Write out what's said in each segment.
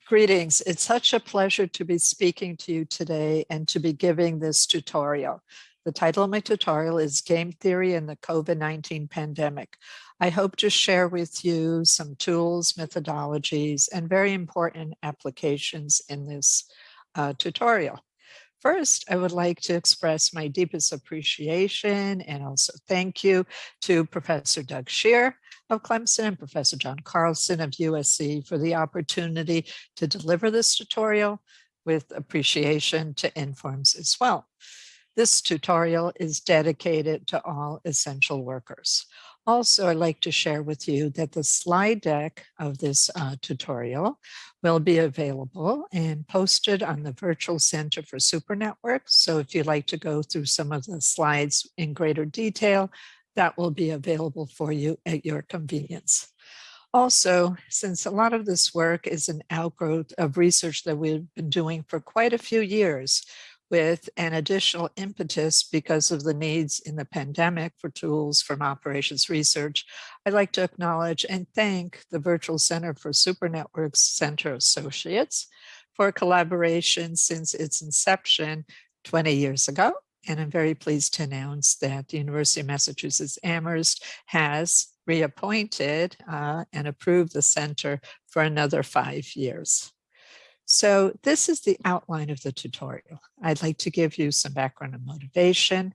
Greetings. It's such a pleasure to be speaking to you today and to be giving this tutorial. The title of my tutorial is Game Theory in the COVID-19 Pandemic. I hope to share with you some tools, methodologies, and very important applications in this tutorial. First, I would like to express my deepest appreciation and also thank you to Professor Doug Scheer of Clemson and Professor John Carlson of USC for the opportunity to deliver this tutorial with appreciation to Informs as well. This tutorial is dedicated to all essential workers. Also, I'd like to share with you that the slide deck of this tutorial will be available and posted on the Virtual Center for Super Networks. So if you'd like to go through some of the slides in greater detail, that will be available for you at your convenience. Also, since a lot of this work is an outgrowth of research that we've been doing for quite a few years, with an additional impetus because of the needs in the pandemic for tools from operations research, I'd like to acknowledge and thank the Virtual Center for Super Networks Center Associates for collaboration since its inception 20 years ago. And I'm very pleased to announce that the University of Massachusetts Amherst has reappointed and approved the center for another 5 years. So this is the outline of the tutorial. I'd like to give you some background and motivation.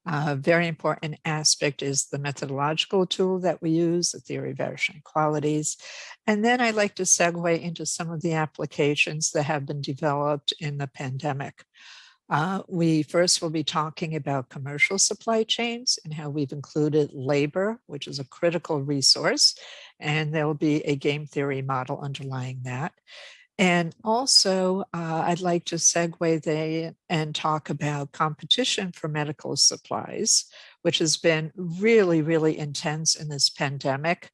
A very important aspect is the methodological tool that we use, the theory of variational equalities. And then I'd like to segue into some of the applications that have been developed in the pandemic. We first will be talking about commercial supply chains and how we've included labor, which is a critical resource, and there will be a game theory model underlying that. And also, I'd like to segue there and talk about competition for medical supplies, which has been really, really intense in this pandemic.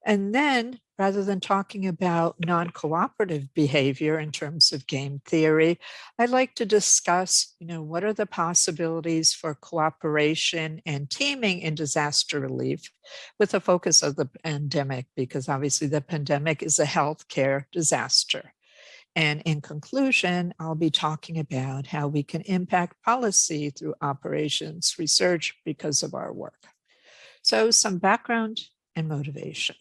And then, rather than talking about non-cooperative behavior in terms of game theory, I'd like to discuss, what are the possibilities for cooperation and teaming in disaster relief with a focus of the pandemic, because obviously the pandemic is a healthcare disaster. And in conclusion, I'll be talking about how we can impact policy through operations research because of our work. So some background and motivation.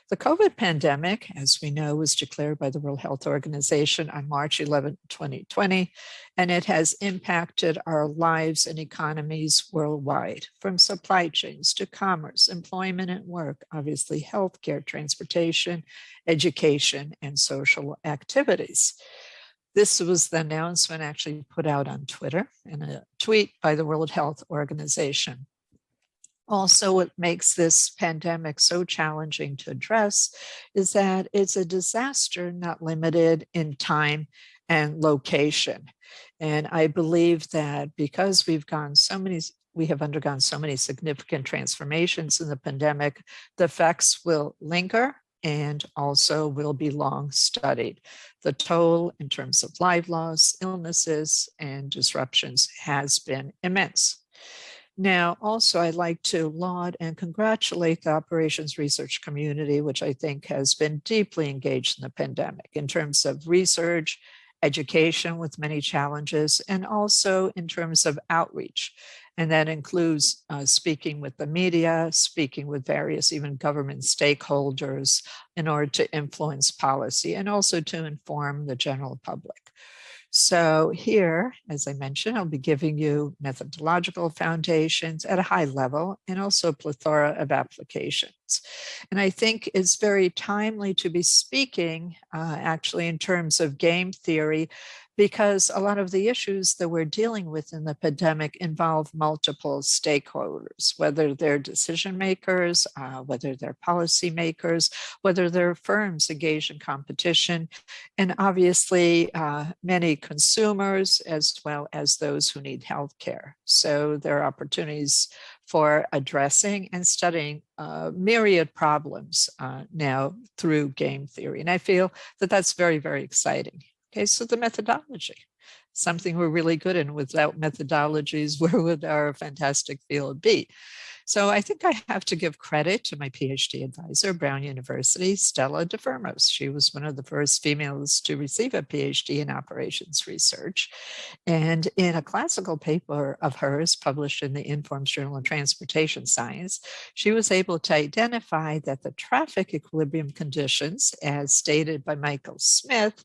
The COVID pandemic, as we know, was declared by the World Health Organization on March 11, 2020, and it has impacted our lives and economies worldwide, from supply chains to commerce, employment and work, obviously healthcare, transportation, education, and social activities. This was the announcement actually put out on Twitter in a tweet by the World Health Organization. Also, what makes this pandemic so challenging to address is that it's a disaster not limited in time and location. And I believe that because we have undergone so many significant transformations in the pandemic, the effects will linger and also will be long studied. The toll in terms of life loss, illnesses, and disruptions has been immense. Now, also, I'd like to laud and congratulate the operations research community, which I think has been deeply engaged in the pandemic in terms of research, education with many challenges, and also in terms of outreach. And that includes speaking with the media, speaking with various even government stakeholders in order to influence policy and also to inform the general public. So here, as I mentioned, I'll be giving you methodological foundations at a high level and also a plethora of applications. And I think it's very timely to be speaking actually in terms of game theory, because a lot of the issues that we're dealing with in the pandemic involve multiple stakeholders, whether they're decision makers, whether they're policymakers, whether they're firms engaged in competition, and obviously many consumers as well as those who need healthcare. So there are opportunities for addressing and studying myriad problems now through game theory. And I feel that that's very, very exciting. Okay, so the methodology, something we're really good in. Without methodologies, where would our fantastic field be? So I think I have to give credit to my PhD advisor, Brown University, Stella DeFermos. She was one of the first females to receive a PhD in operations research. And in a classical paper of hers published in the Informs Journal of Transportation Science, she was able to identify that the traffic equilibrium conditions, as stated by Michael Smith,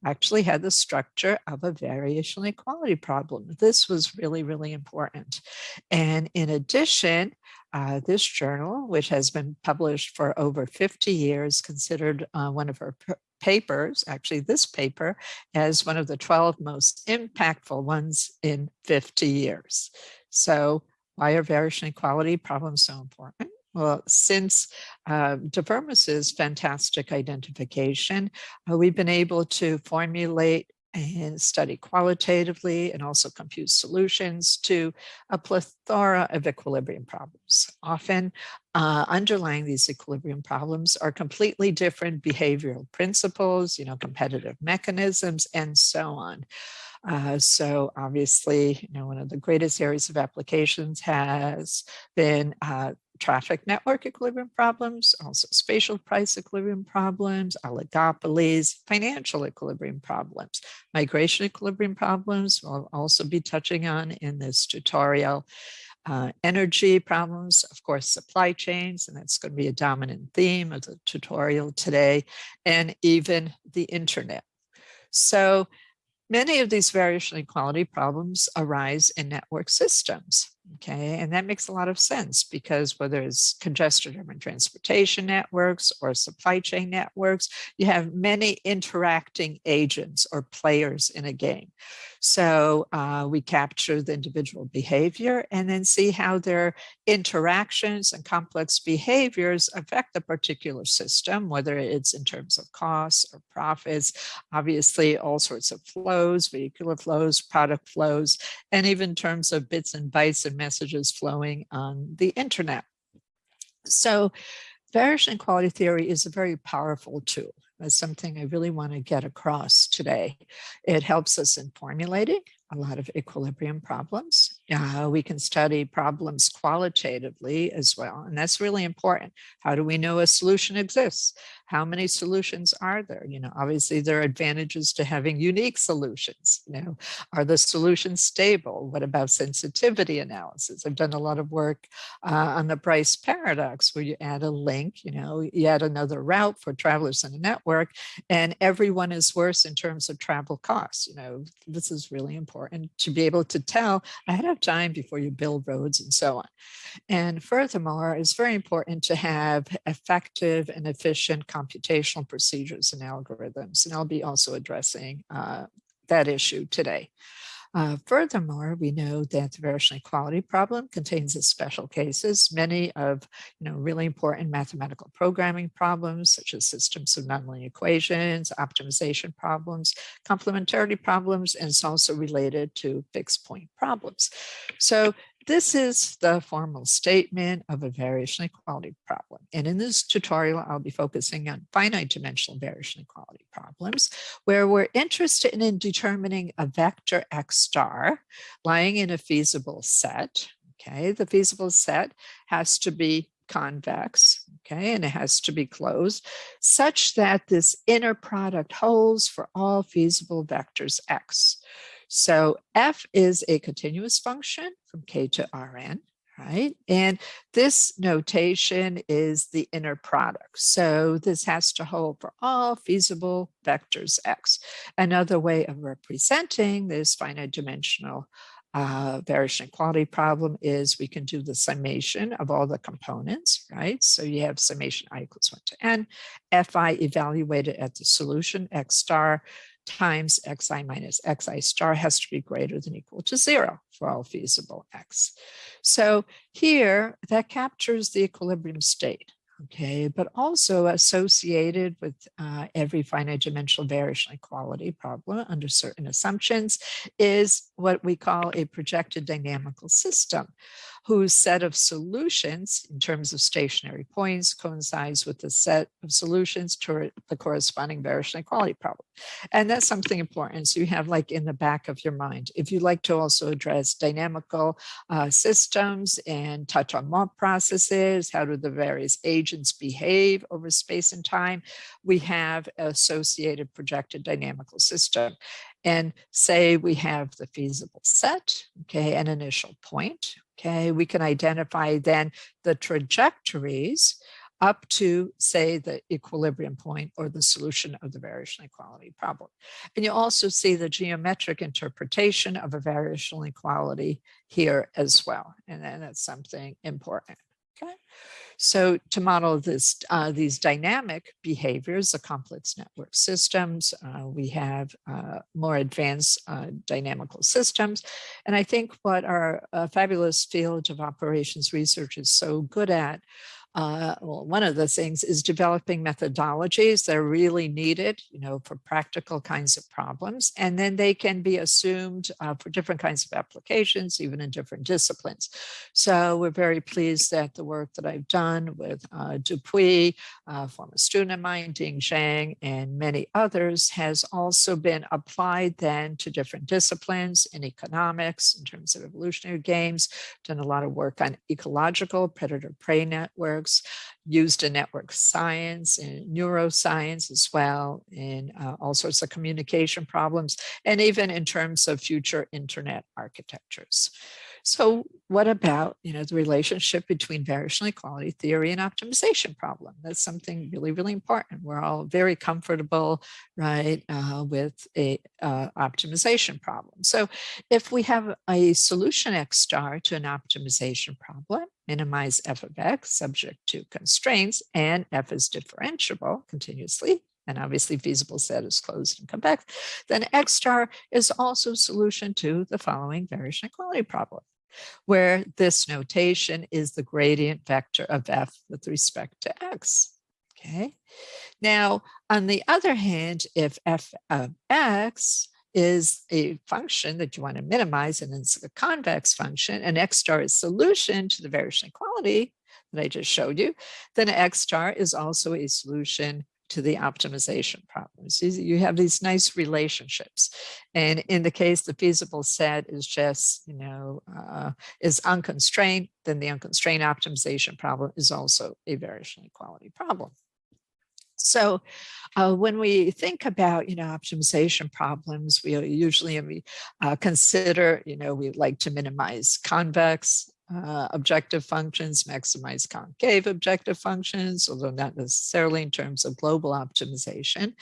actually had the structure of a variational equality problem. This was really, really important. And in addition, this journal, which has been published for over 50 years, considered one of her papers, actually this paper, as one of the 12 most impactful ones in 50 years. So why are variational equality problems so important? Well, since DeFermos's fantastic identification, we've been able to formulate and study qualitatively and also compute solutions to a plethora of equilibrium problems. Often underlying these equilibrium problems are completely different behavioral principles, competitive mechanisms, and so on. So obviously, one of the greatest areas of applications has been traffic network equilibrium problems, also spatial price equilibrium problems, oligopolies, financial equilibrium problems, migration equilibrium problems. We'll also be touching on in this tutorial. Energy problems, of course, supply chains, and that's going to be a dominant theme of the tutorial today, and even the internet. So many of these variational equality problems arise in network systems, okay? And that makes a lot of sense because whether it's congested urban transportation networks or supply chain networks, you have many interacting agents or players in a game. So we capture the individual behavior and then see how their interactions and complex behaviors affect the particular system, whether it's in terms of costs or profits, obviously all sorts of flows, vehicular flows, product flows, and even in terms of bits and bytes and messages flowing on the internet. So variational equality theory is a very powerful tool. That's something I really want to get across today. It helps us in formulating a lot of equilibrium problems. We can study problems qualitatively as well, and that's really important. How do we know a solution exists? How many solutions are there? Obviously there are advantages to having unique solutions. Are the solutions stable? What about sensitivity analysis? I've done a lot of work on the Bryce paradox, where you add a link, you add another route for travelers in a network, and everyone is worse in terms of travel costs. This is really important to be able to tell ahead of time before you build roads and so on. And furthermore, it's very important to have effective and efficient computational procedures and algorithms. And I'll be also addressing that issue today. Furthermore, we know that the variational equality problem contains special cases, many of really important mathematical programming problems, such as systems of nonlinear equations, optimization problems, complementarity problems, and it's also related to fixed point problems. So this is the formal statement of a variational equality problem. And in this tutorial, I'll be focusing on finite dimensional variational equality problems, where we're interested in determining a vector x star lying in a feasible set. Okay, the feasible set has to be convex, okay, and it has to be closed, such that this inner product holds for all feasible vectors x. So f is a continuous function from k to Rn, right? And this notation is the inner product. So this has to hold for all feasible vectors x. Another way of representing this finite dimensional variational equality problem is we can do the summation of all the components, right? So you have summation I equals 1 to n, fi evaluated at the solution x star times xi minus xi star has to be greater than equal to 0 for all feasible x. So here that captures the equilibrium state. Okay, but also associated with every finite dimensional variational equality problem under certain assumptions is what we call a projected dynamical system. whose set of solutions in terms of stationary points coincides with the set of solutions to the corresponding variational equality problem. And that's something important. So you have like in the back of your mind, if you like to also address dynamical systems and touch on more processes, how do the various agents behave over space and time, we have associated projected dynamical system. And say we have the feasible set, okay, an initial point, okay, we can identify then the trajectories up to, say, the equilibrium point or the solution of the variational equality problem. And you also see the geometric interpretation of a variational equality here as well. And then that's something important, okay? So to model this, these dynamic behaviors of complex network systems, we have more advanced dynamical systems. And I think what our fabulous field of operations research is so good at, well, one of the things is developing methodologies that are really needed, you know, for practical kinds of problems, and then they can be assumed for different kinds of applications, even in different disciplines. So we're very pleased that the work that I've done with Dupuy, former student of mine, Ding Zhang, and many others has also been applied then to different disciplines in economics, in terms of evolutionary games, done a lot of work on ecological predator-prey networks, used in network science and neuroscience as well, in all sorts of communication problems, and even in terms of future internet architectures. So what about, you know, the relationship between variational equality theory and optimization problem? That's something really, really important. We're all very comfortable, right, with a optimization problem. So if we have a solution X star to an optimization problem, minimize f of x subject to constraints, and f is differentiable continuously, and obviously feasible set is closed and convex, then X star is also a solution to the following variational equality problem, where this notation is the gradient vector of f with respect to x. Okay. Now, on the other hand, if f of x is a function that you want to minimize, and it's a convex function, and X star is solution to the variational equality that I just showed you, then X star is also a solution to the optimization problem. So you have these nice relationships. And in the case the feasible set is just, you know, is unconstrained, then the unconstrained optimization problem is also a variational equality problem. So when we think about, you know, optimization problems, we usually consider, you know, we like to minimize convex objective functions, maximize concave objective functions, although not necessarily in terms of global optimization.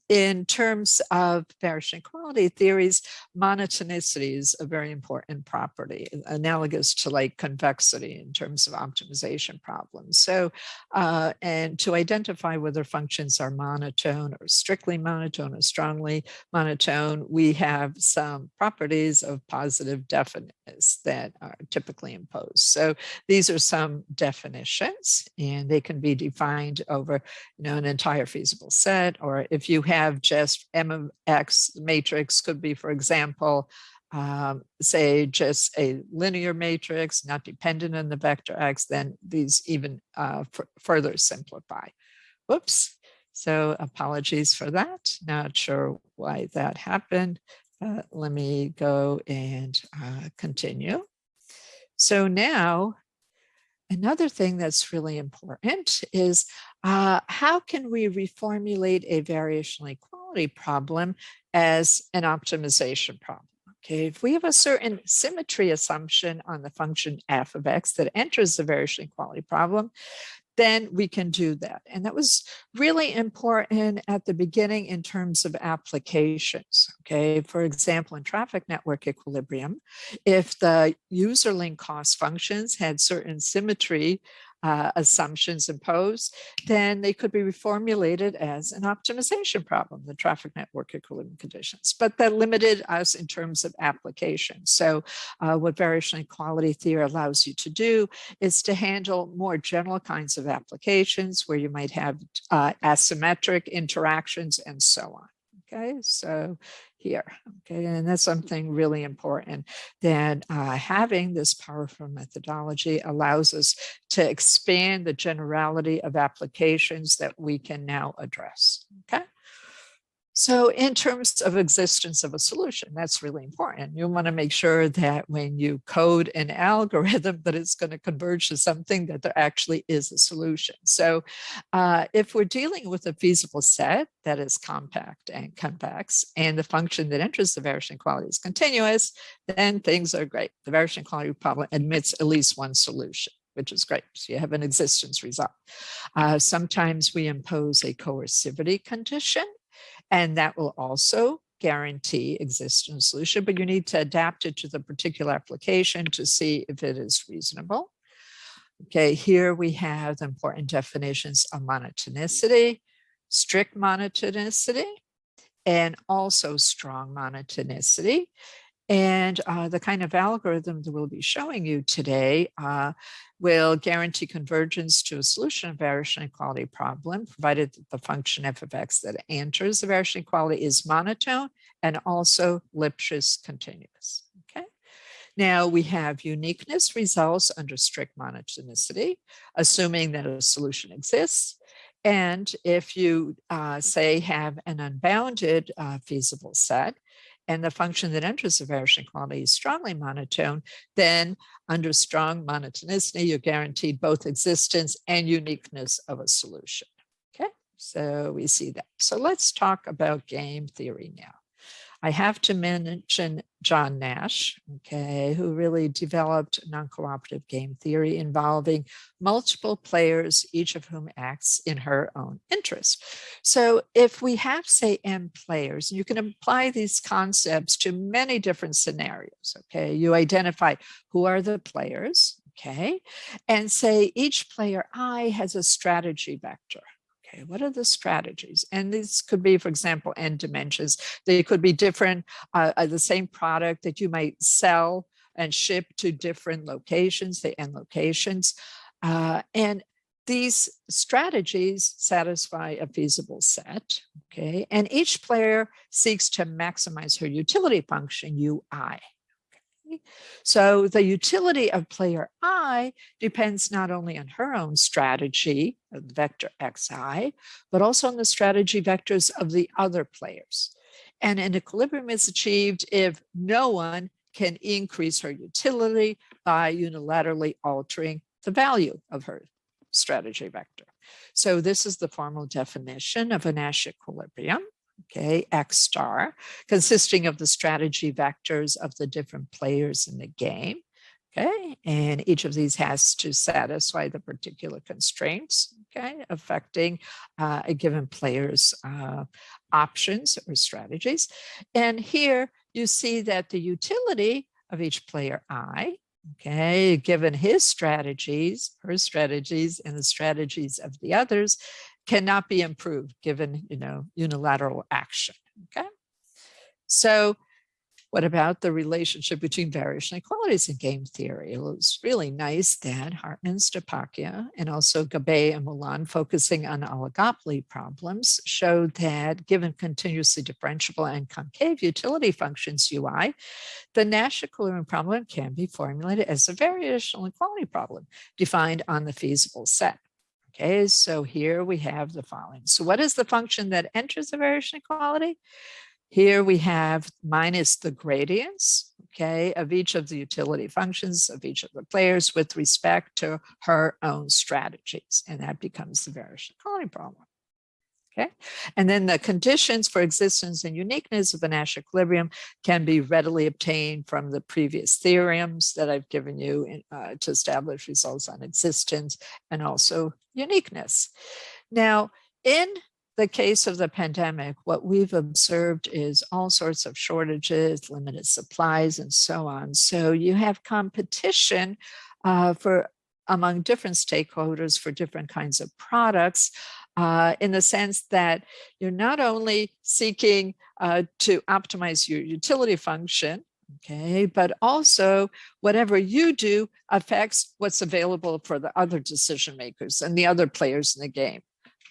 In terms of variational equality theories, monotonicity is a very important property, analogous to like convexity in terms of optimization problems. So, and to identify whether functions are monotone or strictly monotone or strongly monotone, we have some properties of positive definiteness that are typically imposed. So these are some definitions, and they can be defined over, you know, an entire feasible set, or if you have just M of X, the matrix could be, for example, say just a linear matrix, not dependent on the vector X, then these even further simplify. Whoops. So apologies for that. Not sure why that happened. Let me go and continue. So now, another thing that's really important is how can we reformulate a variational equality problem as an optimization problem? Okay, if we have a certain symmetry assumption on the function f of x that enters the variational equality problem, then we can do that. And that was really important at the beginning in terms of applications. Okay, for example, in traffic network equilibrium, if the user link cost functions had certain symmetry assumptions imposed, then they could be reformulated as an optimization problem, the traffic network equilibrium conditions. But that limited us in terms of application. So what variational equality theory allows you to do is to handle more general kinds of applications where you might have asymmetric interactions and so on. Okay, so here, okay, and that's something really important, that having this powerful methodology allows us to expand the generality of applications that we can now address, okay? So in terms of existence of a solution, that's really important. You want to make sure that when you code an algorithm that it's going to converge to something, that there actually is a solution. So if we're dealing with a feasible set that is compact and convex, and the function that enters the variation equality is continuous, then things are great. The variation equality problem admits at least one solution, which is great. So you have an existence result. Sometimes we impose a coercivity condition, and that will also guarantee existence solution, but you need to adapt it to the particular application to see if it is reasonable. Okay, here we have the important definitions of monotonicity, strict monotonicity, and also strong monotonicity. And the kind of algorithm that we'll be showing you today will guarantee convergence to a solution of variation equality problem, provided that the function f of x that enters the variation equality is monotone and also Lipschitz continuous. Okay. Now we have uniqueness results under strict monotonicity, assuming that a solution exists. And if you say have an unbounded feasible set, and the function that enters the variation equality is strongly monotone, then under strong monotonicity, you're guaranteed both existence and uniqueness of a solution. Okay, so we see that. So let's talk about game theory now. I have to mention John Nash, okay, who really developed non-cooperative game theory involving multiple players, each of whom acts in her own interest. So if we have, say, M players, you can apply these concepts to many different scenarios, okay? You identify who are the players, okay? And say each player I has a strategy vector. Okay, what are the strategies? And these could be, for example, n dimensions. They could be different, the same product that you might sell and ship to different locations, the n locations. And these strategies satisfy a feasible set, okay? And each player seeks to maximize her utility function, ui. So the utility of player I depends not only on her own strategy, of vector xi, but also on the strategy vectors of the other players. And an equilibrium is achieved if no one can increase her utility by unilaterally altering the value of her strategy vector. So this is the formal definition of a Nash equilibrium. Okay, X star, consisting of the strategy vectors of the different players in the game. Okay, and each of these has to satisfy the particular constraints, okay, affecting a given player's options or strategies. And here you see that the utility of each player I, okay, given his strategies, her strategies, and the strategies of the others, cannot be improved given, unilateral action, okay? So what about the relationship between variation equalities in game theory? It was really nice that Hartman, Stochastic, and also Gabay and Milan, focusing on oligopoly problems, showed that given continuously differentiable and concave utility functions ui, the Nash equilibrium problem can be formulated as a variational equality problem defined on the feasible set. Okay, so here we have the following. So what is the function that enters the variation equality? Here we have minus the gradients, okay, of each of the utility functions of each of the players with respect to her own strategies. And that becomes the variation equality problem. Okay, and then the conditions for existence and uniqueness of the Nash equilibrium can be readily obtained from the previous theorems that I've given you to establish results on existence and also uniqueness. Now, in the case of the pandemic, what we've observed is all sorts of shortages, limited supplies, and so on. So you have competition among different stakeholders for different kinds of products, in the sense that you're not only seeking to optimize your utility function, okay, but also whatever you do affects what's available for the other decision makers and the other players in the game.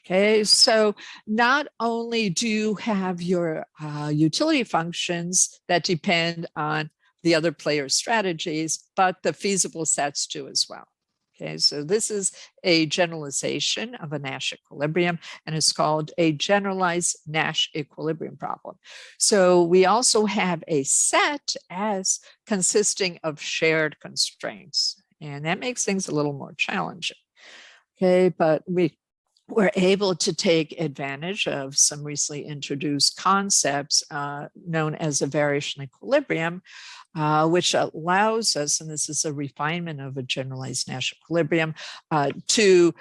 Okay, so not only do you have your utility functions that depend on the other player's strategies, but the feasible sets do as well. Okay, so this is a generalization of a Nash equilibrium, and it's called a generalized Nash equilibrium problem. So we also have a set as consisting of shared constraints, and that makes things a little more challenging. Okay, but we're able to take advantage of some recently introduced concepts known as a variational equilibrium, which allows us, and this is a refinement of a generalized Nash equilibrium, to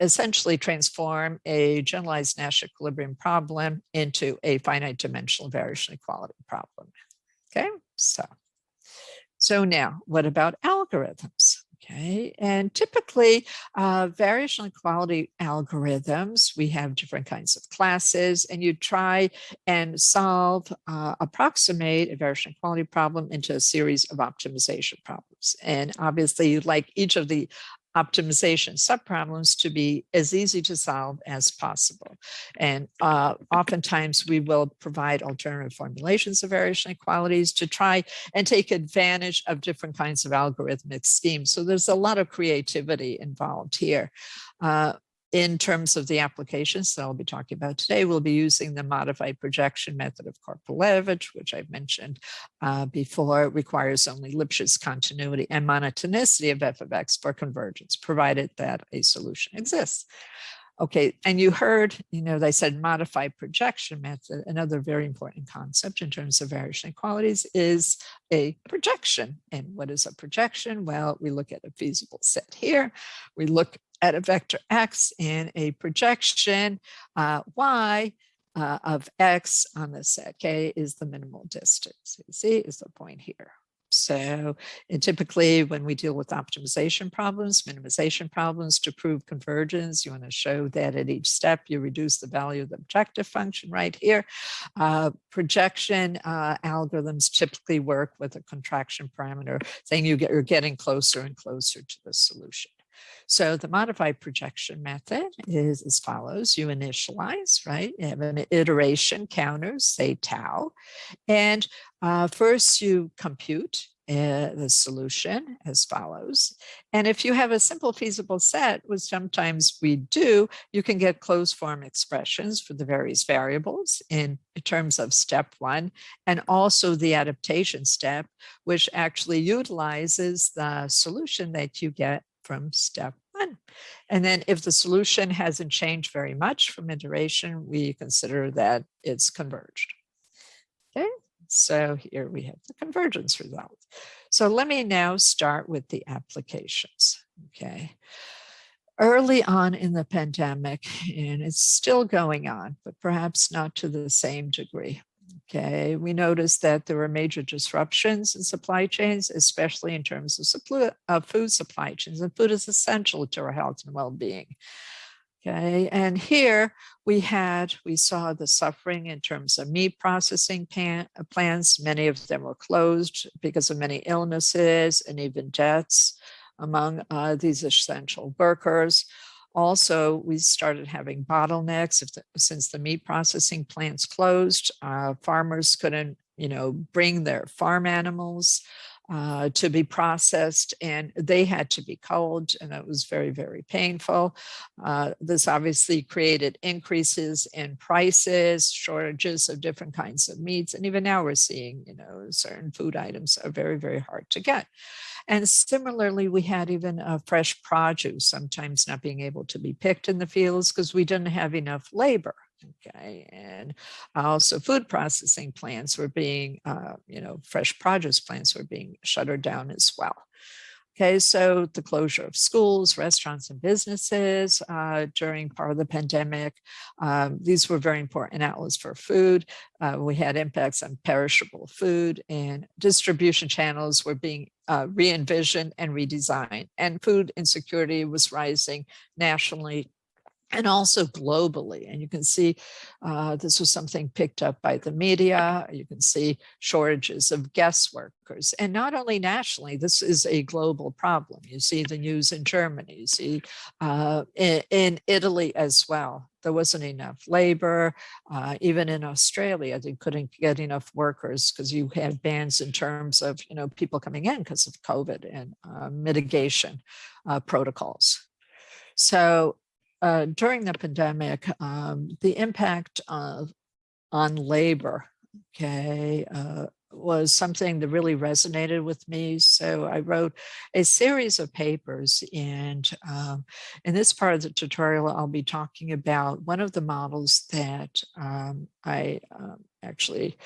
essentially transform a generalized Nash equilibrium problem into a finite dimensional variational equality problem. Okay, so now what about algorithms? Okay, and typically variational equality algorithms, we have different kinds of classes, and you try and approximate a variational equality problem into a series of optimization problems. And obviously you'd like each of the optimization subproblems to be as easy to solve as possible. And oftentimes we will provide alternative formulations of variational equalities to try and take advantage of different kinds of algorithmic schemes. So there's a lot of creativity involved here. In terms of the applications that I'll be talking about today, we'll be using the modified projection method of Korpelevich, which I've mentioned before. It requires only Lipschitz continuity and monotonicity of f of x for convergence, provided that a solution exists. Okay, and you heard, they said modified projection method. Another very important concept in terms of variational equalities is a projection. And what is a projection? Well, we look at a feasible set here. We look at a vector x and a projection y of x on the set. K is the minimal distance. You see, is the point here. So typically when we deal with optimization problems, minimization problems, to prove convergence, you want to show that at each step you reduce the value of the objective function right here. Projection algorithms typically work with a contraction parameter saying you're getting closer and closer to the solution. So the modified projection method is as follows. You initialize, right? You have an iteration counter, say tau. And first you compute the solution as follows. And if you have a simple feasible set, which sometimes we do, you can get closed form expressions for the various variables in terms of step one, and also the adaptation step, which actually utilizes the solution that you get from step one. And then if the solution hasn't changed very much from iteration, we consider that it's converged. Okay, so here we have the convergence result. So let me now start with the applications. Okay, early on in the pandemic, and it's still going on, but perhaps not to the same degree. Okay, we noticed that there were major disruptions in supply chains, especially in terms of food supply chains, and food is essential to our health and well-being. Okay, and here we saw the suffering in terms of meat processing plants. Many of them were closed because of many illnesses and even deaths among these essential workers. Also, we started having bottlenecks since the meat processing plants closed. Farmers couldn't, bring their farm animals to be processed, and they had to be culled, and it was very, very painful. This obviously created increases in prices, shortages of different kinds of meats, and even now we're seeing, certain food items are very, very hard to get. And similarly, we had even fresh produce sometimes not being able to be picked in the fields because we didn't have enough labor. Okay, and also food processing plants were being, fresh produce plants were being shuttered down as well. Okay, so the closure of schools, restaurants, and businesses during part of the pandemic, these were very important outlets for food. We had impacts on perishable food, and distribution channels were being re-envisioned and redesigned, and food insecurity was rising nationally and also globally. And you can see this was something picked up by the media. You can see shortages of guest workers. And not only nationally, this is a global problem. You see the news in Germany, you see in Italy as well. There wasn't enough labor. Even in Australia, they couldn't get enough workers because you had bans in terms of people coming in because of COVID and mitigation protocols. So during the pandemic, the impact on labor, was something that really resonated with me. So I wrote a series of papers, and in this part of the tutorial, I'll be talking about one of the models that I actually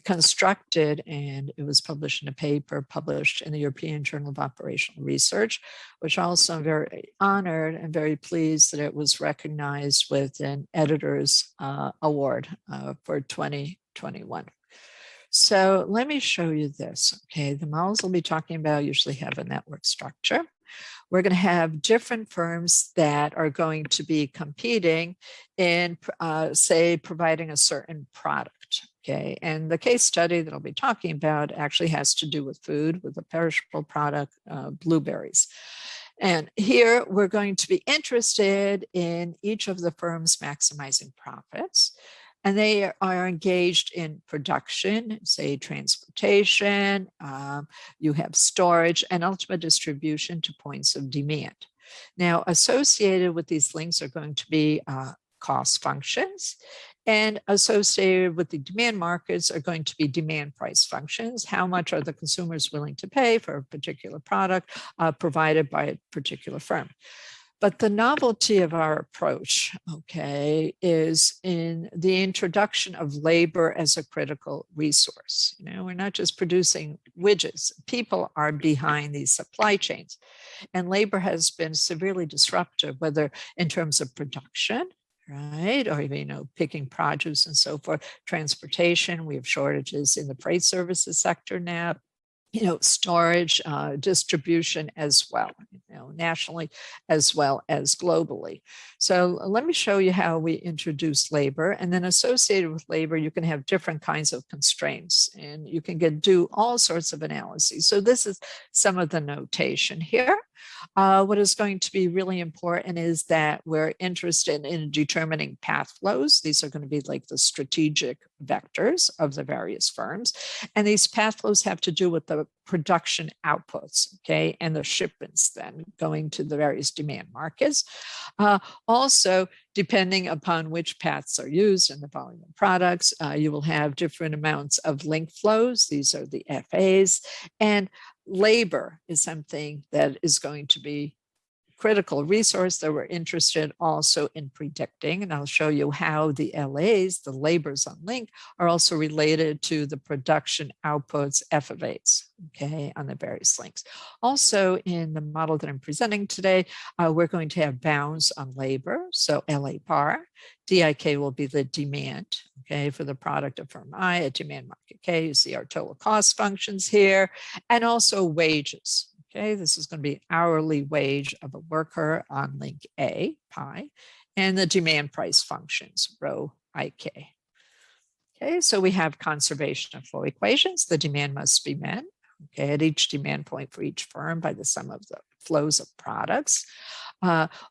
constructed, and it was published in a paper published in the European Journal of Operational Research, which also I'm very honored and very pleased that it was recognized with an editor's award for 2021. So let me show you this. Okay, the models we'll be talking about usually have a network structure. We're going to have different firms that are going to be competing in, say, providing a certain product. Okay, and the case study that I'll be talking about actually has to do with food, with a perishable product, blueberries. And here we're going to be interested in each of the firms maximizing profits. And they are engaged in production, say transportation, you have storage, and ultimate distribution to points of demand. Now, associated with these links are going to be cost functions, and associated with the demand markets are going to be demand price functions. How much are the consumers willing to pay for a particular product provided by a particular firm? But the novelty of our approach, is in the introduction of labor as a critical resource. We're not just producing widgets. People are behind these supply chains. And labor has been severely disruptive, whether in terms of production, right? Or even, picking produce and so forth. Transportation, we have shortages in the freight services sector now. Storage, distribution as well, nationally as well as globally. So let me show you how we introduce labor, and then associated with labor, you can have different kinds of constraints, and you can do all sorts of analyses. So this is some of the notation here. What is going to be really important is that we're interested in determining path flows. These are going to be like the strategic vectors of the various firms. And these path flows have to do with the production outputs, and the shipments then going to the various demand markets. Also, depending upon which paths are used in the volume of products, you will have different amounts of link flows. These are the FAs. And labor is something that is going to be critical resource that we're interested also in predicting. And I'll show you how the LAs, the labors on link, are also related to the production outputs, F of A's, on the various links. Also, in the model that I'm presenting today, we're going to have bounds on labor. So LA bar, DIK will be the demand, for the product of firm I at demand market K. You see our total cost functions here, and also wages. This is going to be hourly wage of a worker on link A, pi, and the demand price functions, rho IK. So we have conservation of flow equations. The demand must be met, at each demand point for each firm by the sum of the flows of products.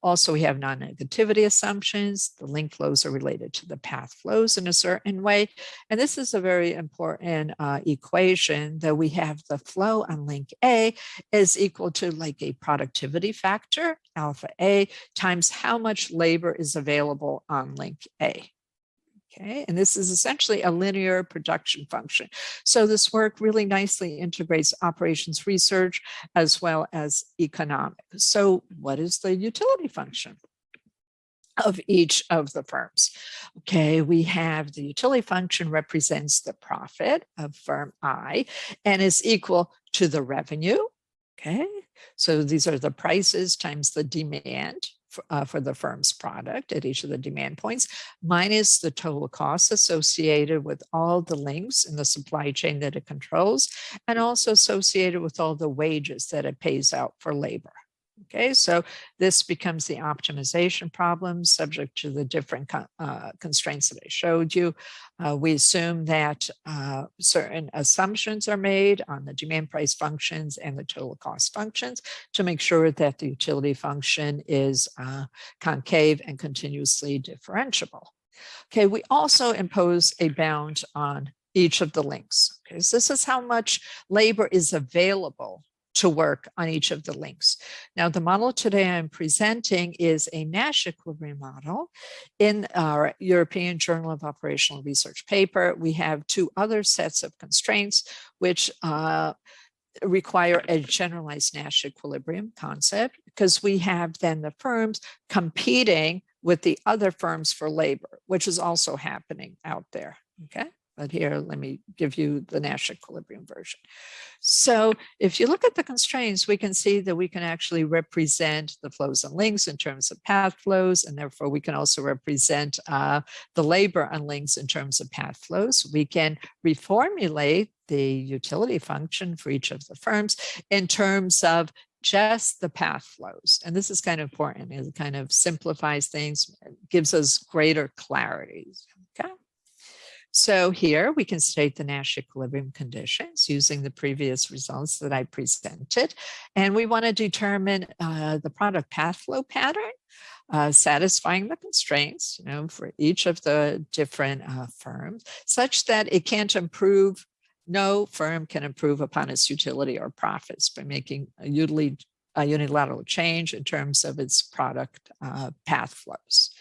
Also, we have non-negativity assumptions. The link flows are related to the path flows in a certain way. And this is a very important equation that we have the flow on link A is equal to like a productivity factor, alpha A, times how much labor is available on link A. And this is essentially a linear production function. So this work really nicely integrates operations research as well as economics. So what is the utility function of each of the firms? We have the utility function represents the profit of firm I and is equal to the revenue. So these are the prices times the demand for the firm's product at each of the demand points, minus the total costs associated with all the links in the supply chain that it controls, and also associated with all the wages that it pays out for labor. Okay, so this becomes the optimization problem subject to the different constraints that I showed you. We assume that certain assumptions are made on the demand price functions and the total cost functions to make sure that the utility function is concave and continuously differentiable. Okay, we also impose a bound on each of the links. Okay, so this is how much labor is available to work on each of the links. Now, the model today I'm presenting is a Nash Equilibrium model. In our European Journal of Operational Research paper, we have two other sets of constraints which require a generalized Nash equilibrium concept, because we have then the firms competing with the other firms for labor, which is also happening out there. Okay, but here, let me give you the Nash equilibrium version. So if you look at the constraints, we can see that we can actually represent the flows and links in terms of path flows, and therefore we can also represent the labor on links in terms of path flows. We can reformulate the utility function for each of the firms in terms of just the path flows. And this is kind of important. It kind of simplifies things, gives us greater clarity. Okay. So here we can state the Nash equilibrium conditions using the previous results that I presented. And we want to determine the product path flow pattern, satisfying the constraints, for each of the different firms, such that it can't improve. No firm can improve upon its utility or profits by making a unilateral change in terms of its product path flows.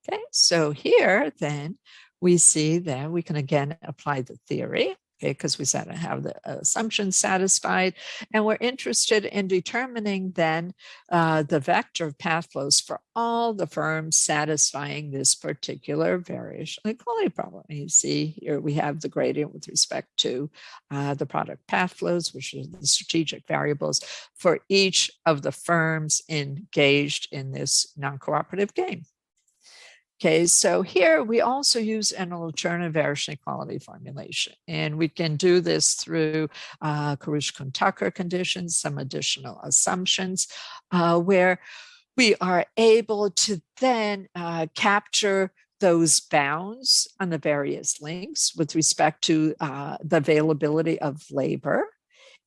Okay, so here then we see that we can again apply the theory, okay, because we have the assumptions satisfied, and we're interested in determining then the vector of path flows for all the firms satisfying this particular variational equality problem. And you see here we have the gradient with respect to the product path flows, which are the strategic variables for each of the firms engaged in this non-cooperative game. Okay, so here we also use an alternative variational equality formulation, and we can do this through Karushkin-Tucker conditions, some additional assumptions, where we are able to then capture those bounds on the various links with respect to the availability of labor.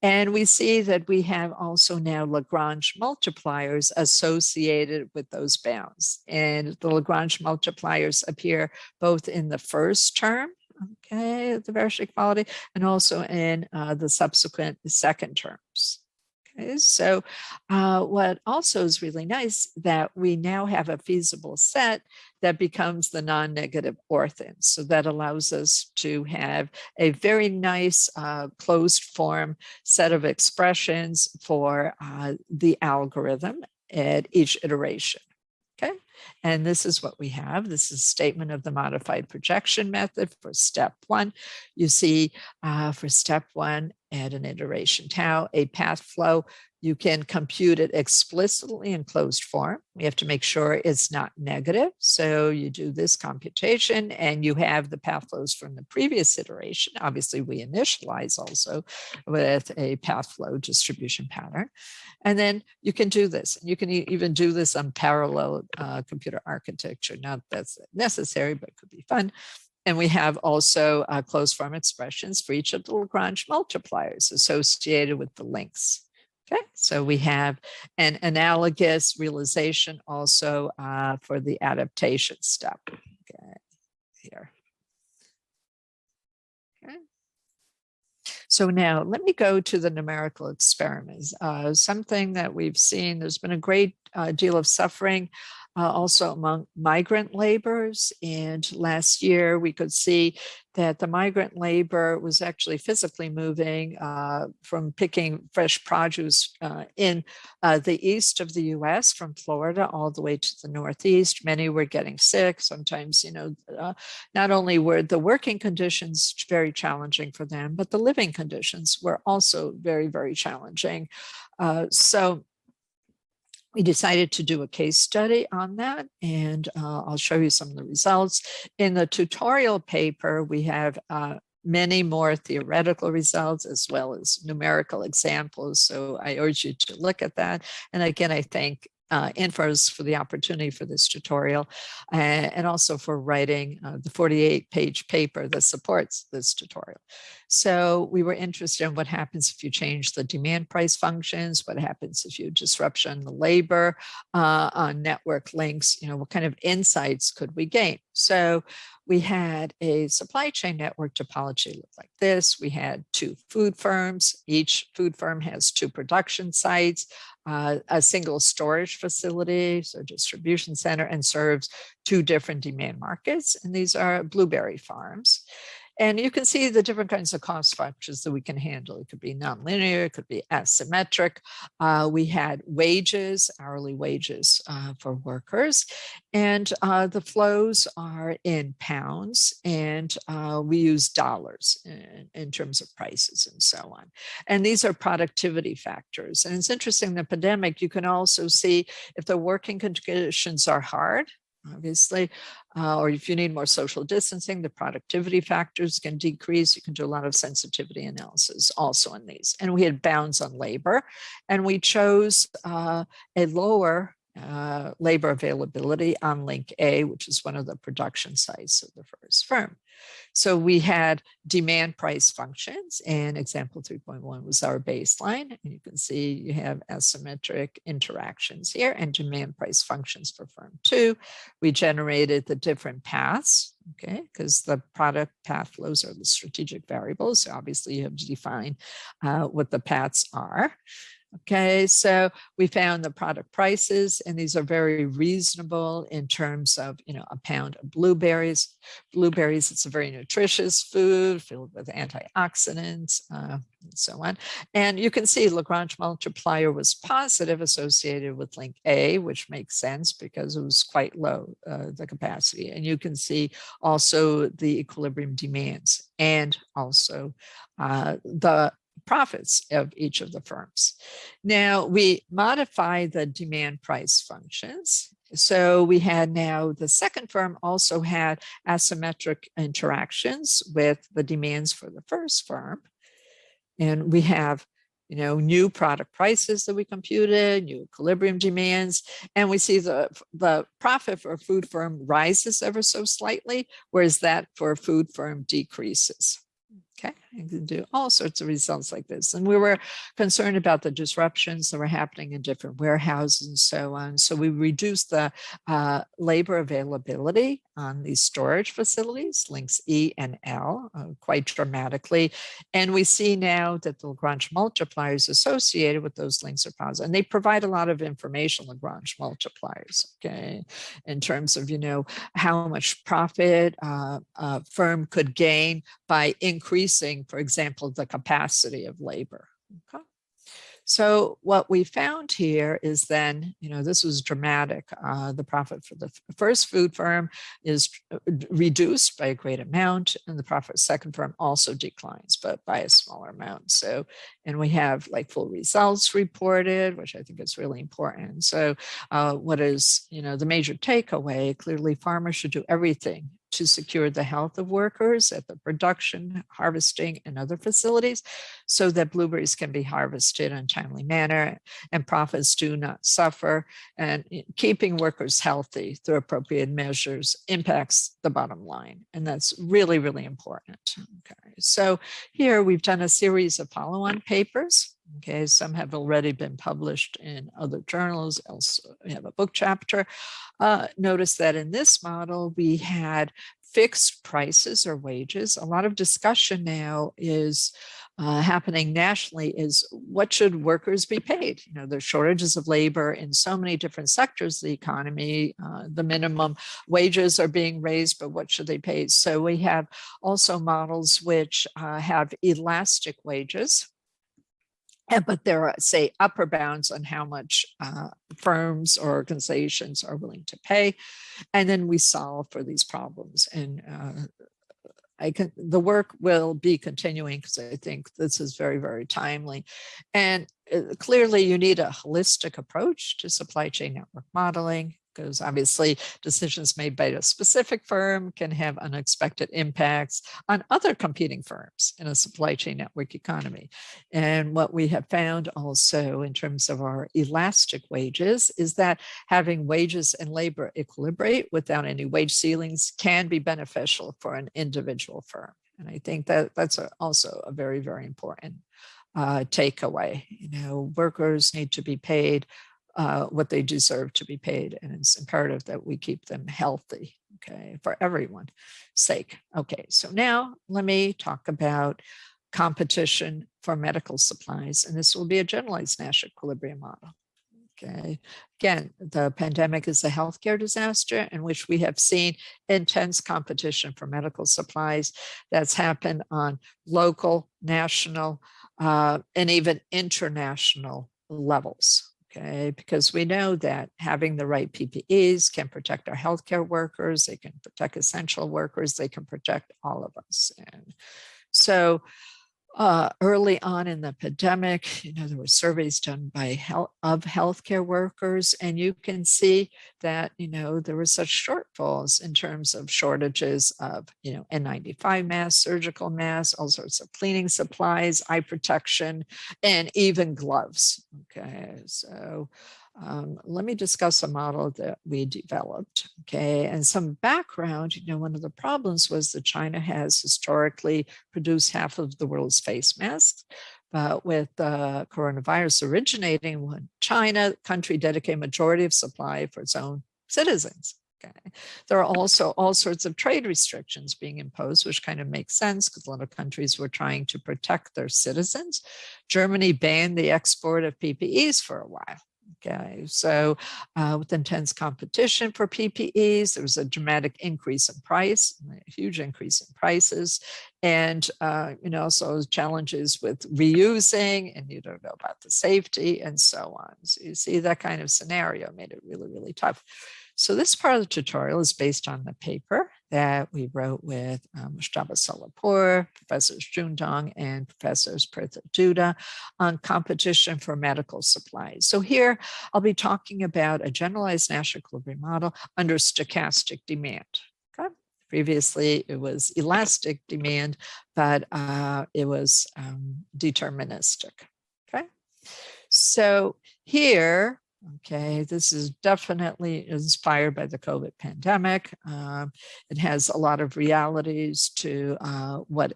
And we see that we have also now Lagrange multipliers associated with those bounds. And the Lagrange multipliers appear both in the first term, okay, the variational equality, and also in the subsequent second terms. Okay, so what also is really nice that we now have a feasible set that becomes the non-negative ortho. So that allows us to have a very nice closed form set of expressions for the algorithm at each iteration. Okay, and this is what we have. This is a statement of the modified projection method for step one. You see for step one at an iteration tau, a path flow, you can compute it explicitly in closed form. We have to make sure it's not negative. So you do this computation and you have the path flows from the previous iteration. Obviously, we initialize also with a path flow distribution pattern. And then you can do this. You can even do this on parallel computer architecture. Not that's necessary, but it could be fun. And we have also closed form expressions for each of the Lagrange multipliers associated with the links. Okay, so we have an analogous realization also for the adaptation step. Okay, here. Okay. So now let me go to the numerical experiments. Something that we've seen, there's been a great deal of suffering also among migrant laborers. And last year we could see that the migrant labor was actually physically moving from picking fresh produce in the east of the US, from Florida all the way to the Northeast. Many were getting sick. Sometimes, not only were the working conditions very challenging for them, but the living conditions were also very, very challenging. So we decided to do a case study on that, and I'll show you some of the results. In the tutorial paper, we have many more theoretical results as well as numerical examples. So I urge you to look at that. And again, I thank Infos for the opportunity for this tutorial and also for writing the 48-page paper that supports this tutorial. So we were interested in what happens if you change the demand price functions, what happens if you disruption the labor on network links, what kind of insights could we gain? So we had a supply chain network topology look like this. We had 2 food firms. Each food firm has 2 production sites, a single storage facility, so distribution center, and serves 2 different demand markets. And these are blueberry farms. And you can see the different kinds of cost factors that we can handle. It could be nonlinear, it could be asymmetric. We had wages, hourly wages for workers, and the flows are in pounds, and we use dollars in terms of prices and so on. And these are productivity factors. And it's interesting, in the pandemic, you can also see if the working conditions are hard, obviously, or if you need more social distancing, the productivity factors can decrease. You can do a lot of sensitivity analysis also on these. And we had bounds on labor, and we chose a lower labor availability on link A, which is one of the production sites of the first firm. So we had demand price functions, and example 3.1 was our baseline. And you can see you have asymmetric interactions here and demand price functions for firm 2. We generated the different paths, okay, because the product path flows are the strategic variables. So obviously you have to define what the paths are. Okay, so we found the product prices, and these are very reasonable in terms of, a pound of blueberries. Blueberries, it's a very nutritious food filled with antioxidants and so on. And you can see Lagrange multiplier was positive associated with link A, which makes sense because it was quite low, the capacity. And you can see also the equilibrium demands and also the profits of each of the firms. Now we modify the demand price functions. So we had now the second firm also had asymmetric interactions with the demands for the first firm. And we have new product prices that we computed, new equilibrium demands, and we see the profit for a food firm rises ever so slightly, whereas that for a food firm decreases. Okay, you can do all sorts of results like this. And we were concerned about the disruptions that were happening in different warehouses and so on. So we reduced the labor availability on these storage facilities, links E and L, quite dramatically. And we see now that the Lagrange multipliers associated with those links are positive. And they provide a lot of information, Lagrange multipliers, okay, in terms of, how much profit a firm could gain by increasing, for example, the capacity of labor. Okay. So what we found here is then, this was dramatic. The profit for the first food firm is reduced by a great amount, and the profit of the second firm also declines, but by a smaller amount. So, and we have like full results reported, which I think is really important. So what is, the major takeaway? Clearly, farmers should do everything to secure the health of workers at the production, harvesting, and other facilities so that blueberries can be harvested in a timely manner and profits do not suffer. And keeping workers healthy through appropriate measures impacts the bottom line. And that's really, really important. Okay. So here we've done a series of follow-on papers. Okay, some have already been published in other journals. Also, we have a book chapter. Notice that in this model, we had fixed prices or wages. A lot of discussion now is happening nationally is what should workers be paid? There's shortages of labor in so many different sectors of the economy. The minimum wages are being raised, but what should they pay? So we have also models which have elastic wages. But there are, say, upper bounds on how much firms or organizations are willing to pay. And then we solve for these problems. And the work will be continuing because I think this is very, very timely. And clearly you need a holistic approach to supply chain network modeling. because obviously decisions made by a specific firm can have unexpected impacts on other competing firms in a supply chain network economy. And what we have found also in terms of our elastic wages is that having wages and labor equilibrate without any wage ceilings can be beneficial for an individual firm. And I think that that's also a very, very important takeaway. Workers need to be paid what they deserve to be paid, and it's imperative that we keep them healthy, okay, for everyone's sake. Okay, so now let me talk about competition for medical supplies, and this will be a generalized Nash Equilibrium model. Okay, again, the pandemic is a healthcare disaster in which we have seen intense competition for medical supplies that's happened on local, national, and even international levels. Okay, because we know that having the right PPEs can protect our healthcare workers, they can protect essential workers, they can protect all of us. And so early on in the pandemic, there were surveys done by healthcare workers, and you can see that, there were such shortfalls in terms of shortages of, N95 masks, surgical masks, all sorts of cleaning supplies, eye protection, and even gloves. Okay, so let me discuss a model that we developed, okay? And some background, one of the problems was that China has historically produced half of the world's face masks, but with coronavirus originating in China, the country dedicated a majority of supply for its own citizens. Okay. There are also all sorts of trade restrictions being imposed, which kind of makes sense because a lot of countries were trying to protect their citizens. Germany banned the export of PPEs for a while. Okay, so with intense competition for PPEs, there was a dramatic increase in price, a huge increase in prices, and also challenges with reusing, and you don't know about the safety and so on. So you see that kind of scenario made it really, really tough. So this part of the tutorial is based on the paper that we wrote with Mushtaba Solapur, Professors Jundong, and Professors Pritha Duda on competition for medical supplies. So here I'll be talking about a generalized Nash equilibrium model under stochastic demand. Okay? Previously, it was elastic demand, but it was deterministic. Okay, so here, okay, this is definitely inspired by the COVID pandemic. It has a lot of realities to what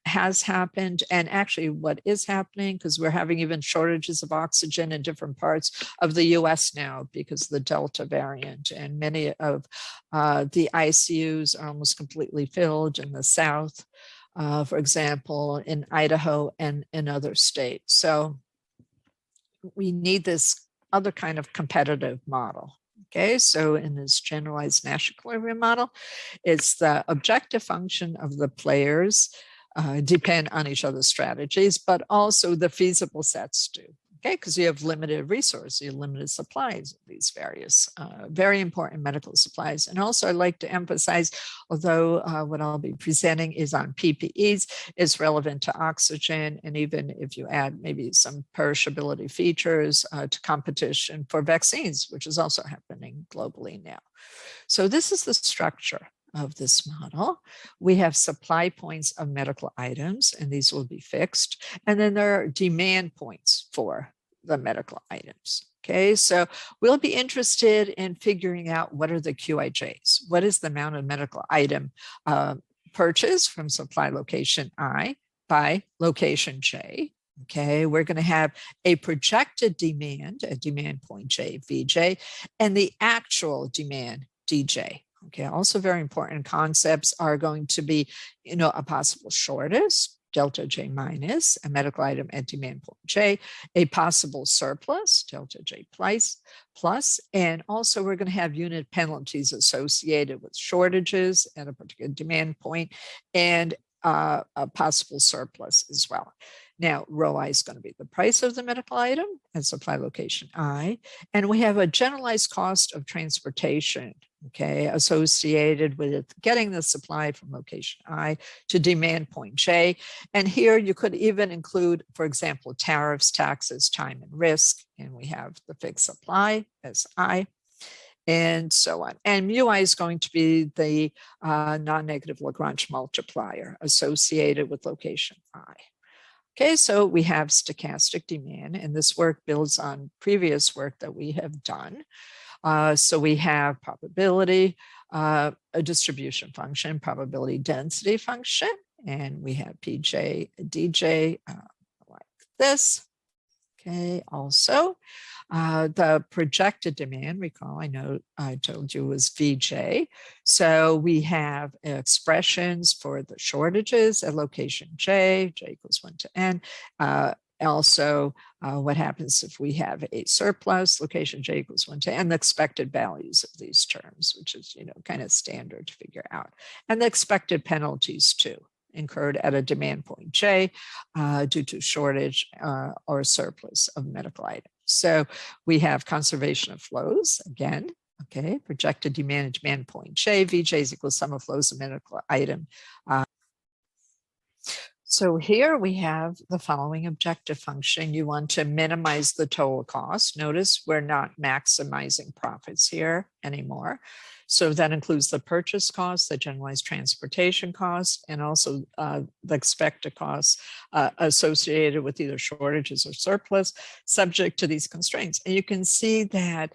has happened, and actually what is happening, because we're having even shortages of oxygen in different parts of the US now because of the Delta variant, and many of the ICUs are almost completely filled in the South, for example, in Idaho and in other states. So we need this other kind of competitive model. Okay, so in this generalized Nash equilibrium model, it's the objective function of the players depend on each other's strategies, but also the feasible sets do. Okay, because you have limited resources, you have limited supplies of these various very important medical supplies. And also I'd like to emphasize, although what I'll be presenting is on PPEs, it's relevant to oxygen, and even if you add maybe some perishability features to competition for vaccines, which is also happening globally now. So this is the structure of this model. We have supply points of medical items, and these will be fixed. And then there are demand points for the medical items. Okay, so we'll be interested in figuring out what are the QIJs. What is the amount of medical item purchased from supply location I by location J? Okay, we're going to have a projected demand, a demand point J, VJ, and the actual demand, DJ. Okay, also very important concepts are going to be, a possible shortage, delta J minus, a medical item at demand point J, a possible surplus, delta J plus, and also we're going to have unit penalties associated with shortages at a particular demand point, and a possible surplus as well. Now, rho I is going to be the price of the medical item at supply location I, and we have a generalized cost of transportation, okay, associated with getting the supply from location I to demand point J. And here you could even include, for example, tariffs, taxes, time, and risk, and we have the fixed supply as I. and so on. And mu I is going to be the non-negative Lagrange multiplier associated with location I. Okay, so we have stochastic demand, and this work builds on previous work that we have done. So we have probability, a distribution function, probability density function, and we have PJ, DJ, like this. Okay, also the projected demand, recall, I know I told you was VJ. So we have expressions for the shortages at location J equals 1 to N. Also, what happens if we have a surplus, location J equals 1 to N, the expected values of these terms, which is, kind of standard to figure out. And the expected penalties too, incurred at a demand point J due to shortage or surplus of medical items. So we have conservation of flows again. Okay, projected demand at demand point J, VJ is equal to sum of flows of medical item. So here we have the following objective function. You want to minimize the total cost. Notice we're not maximizing profits here anymore. So that includes the purchase cost, the generalized transportation cost, and also the expected costs associated with either shortages or surplus subject to these constraints. And you can see that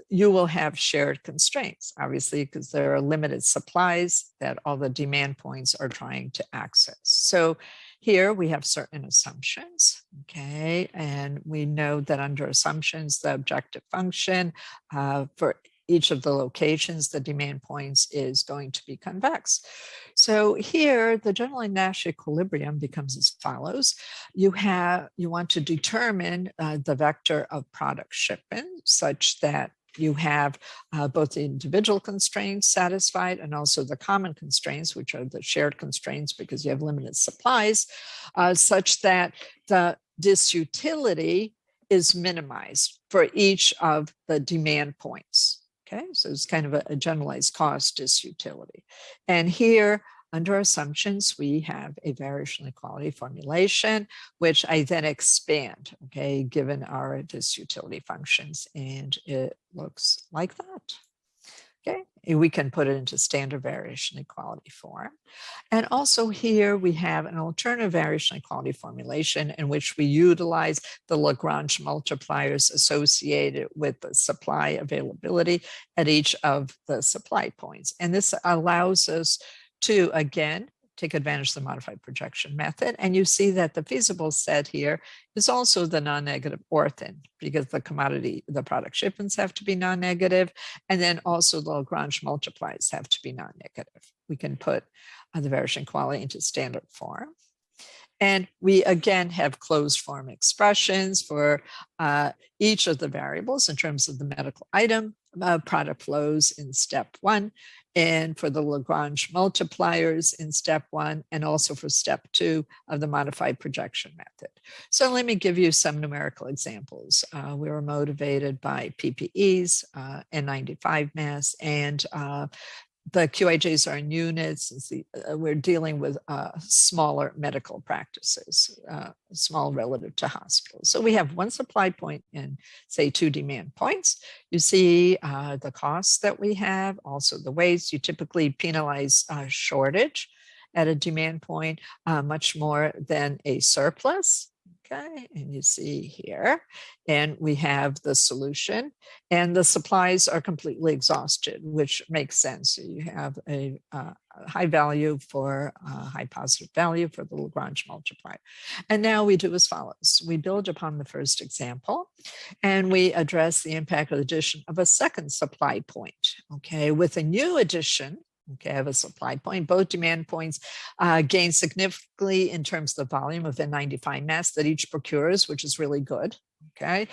you will have shared constraints, obviously, because there are limited supplies that all the demand points are trying to access. So here we have certain assumptions, okay? And we know that under assumptions, the objective function for each of the locations, the demand points is going to be convex. So here, the general Nash equilibrium becomes as follows. You want to determine the vector of product shipment such that you have both the individual constraints satisfied and also the common constraints, which are the shared constraints because you have limited supplies, such that the disutility is minimized for each of the demand points. Okay, so it's kind of a generalized cost disutility. And here, under assumptions, we have a variational equality formulation, which I then expand, okay, given our disutility functions. And it looks like that. Okay, we can put it into standard variational equality form. And also here we have an alternative variational equality formulation in which we utilize the Lagrange multipliers associated with the supply availability at each of the supply points. And this allows us to, again, take advantage of the modified projection method. And you see that the feasible set here is also the non-negative ortho, because the product shipments have to be non-negative, and then also the Lagrange multipliers have to be non-negative. We can put the variation equality into standard form. And we again have closed form expressions for each of the variables in terms of the medical item, product flows in step 1, and for the Lagrange multipliers in step 1, and also for step 2 of the modified projection method. So let me give you some numerical examples. We were motivated by PPEs, N95 mass, and the QIJs are in units. We're dealing with smaller medical practices, small relative to hospitals. So we have one supply point and say 2 demand points. You see the costs that we have, also the ways you typically penalize shortage at a demand point much more than a surplus. Okay, and you see here, and we have the solution, and the supplies are completely exhausted, which makes sense. You have a high value for high positive value for the Lagrange multiplier. And now we do as follows. We build upon the first example, and we address the impact of the addition of a second supply point. Okay, with a new addition, okay, I have a supply point. Both demand points gain significantly in terms of the volume of N95 mass that each procures, which is really good. Okay.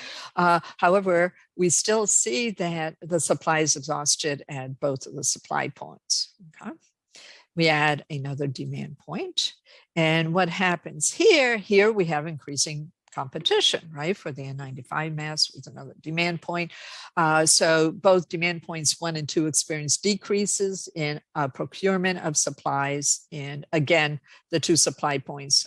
However, we still see that the supply is exhausted at both of the supply points. Okay. We add another demand point. And what happens here? Here we have increasing competition, right, for the N95 mass with another demand point. So both demand points 1 and 2 experience decreases in procurement of supplies. And again, the 2 supply points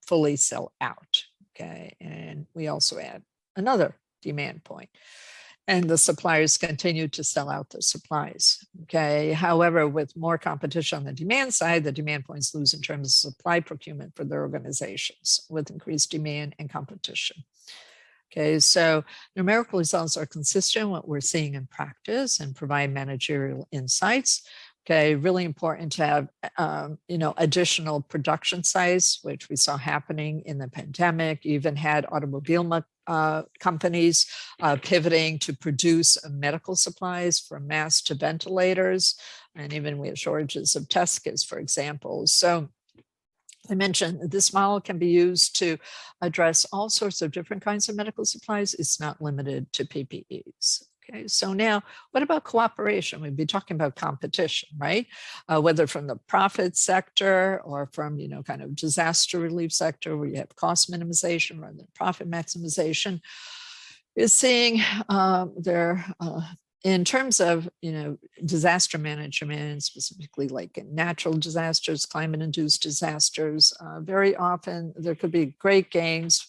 fully sell out. Okay, and we also add another demand point. and the suppliers continue to sell out their supplies. Okay. However, with more competition on the demand side, the demand points lose in terms of supply procurement for their organizations with increased demand and competition. Okay, so numerical results are consistent with what we're seeing in practice and provide managerial insights. Okay, really important to have, additional production sites, which we saw happening in the pandemic. You even had automobile companies pivoting to produce medical supplies from masks to ventilators. And even we have shortages of test kits, for example. So I mentioned this model can be used to address all sorts of different kinds of medical supplies. It's not limited to PPEs. Okay, so now what about cooperation? We'd be talking about competition, right? Whether from the profit sector or from, kind of disaster relief sector where you have cost minimization rather than profit maximization, is seeing in terms of, disaster management, specifically like in natural disasters, climate-induced disasters, very often there could be great gains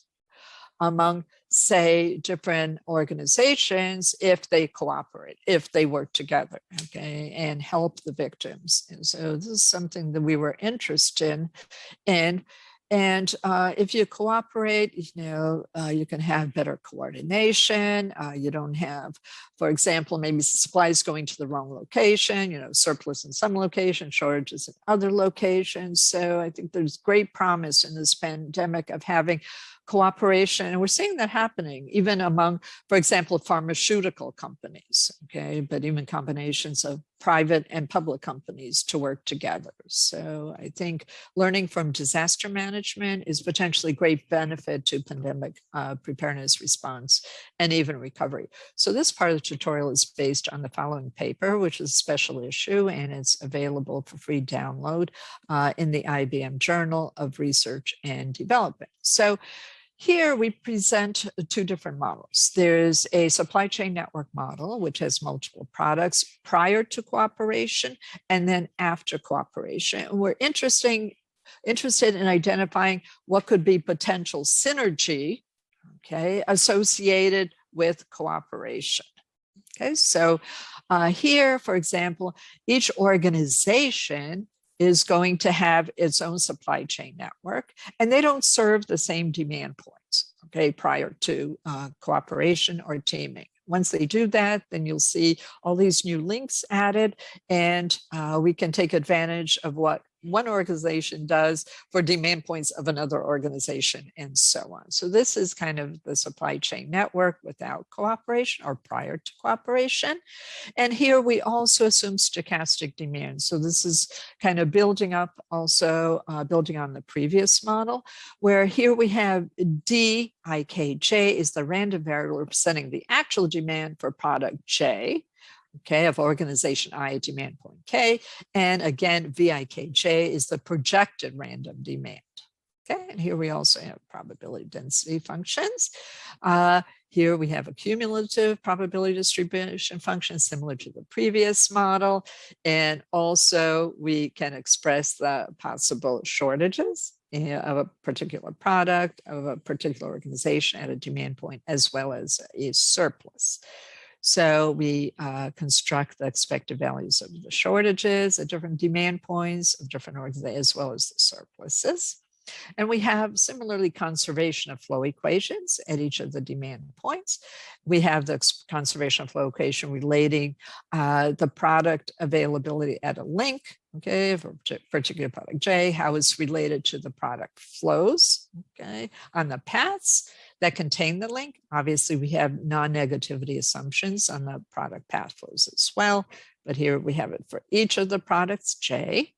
among, say, different organizations if they cooperate, if they work together, okay, and help the victims. And so this is something that we were interested in. And if you cooperate, you can have better coordination. You don't have, for example, maybe supplies going to the wrong location, surplus in some locations, shortages in other locations. So I think there's great promise in this pandemic of having cooperation. And we're seeing that happening even among, for example, pharmaceutical companies, okay, but even combinations of private and public companies to work together. So I think learning from disaster management is potentially great benefit to pandemic preparedness response and even recovery. So this part of the tutorial is based on the following paper, which is a special issue, and it's available for free download in the IBM Journal of Research and Development. So here we present two different models. There's a supply chain network model, which has multiple products prior to cooperation and then after cooperation. And we're interested in identifying what could be potential synergy, okay, associated with cooperation. Okay, so here, for example, each organization is going to have its own supply chain network, and they don't serve the same demand points, okay, prior to cooperation or teaming. Once they do that, then you'll see all these new links added, and we can take advantage of what one organization does for demand points of another organization, and so on. So this is kind of the supply chain network without cooperation or prior to cooperation. And here we also assume stochastic demand. So this is kind of building up also, building on the previous model, where here we have DIKJ is the random variable representing the actual demand for product J, okay, of organization I at demand point K. And again, VIKJ is the projected random demand. Okay, and here we also have probability density functions. Here we have a cumulative probability distribution function similar to the previous model. And also we can express the possible shortages of a particular product, of a particular organization at a demand point, as well as a surplus. So we construct the expected values of the shortages at different demand points of different organizations, as well as the surpluses. And we have similarly conservation of flow equations at each of the demand points. We have the conservation of flow equation relating the product availability at a link, okay, for a particular product J, how it's related to the product flows, okay, on the paths that contain the link. Obviously, we have non-negativity assumptions on the product path flows as well, but here we have it for each of the products J.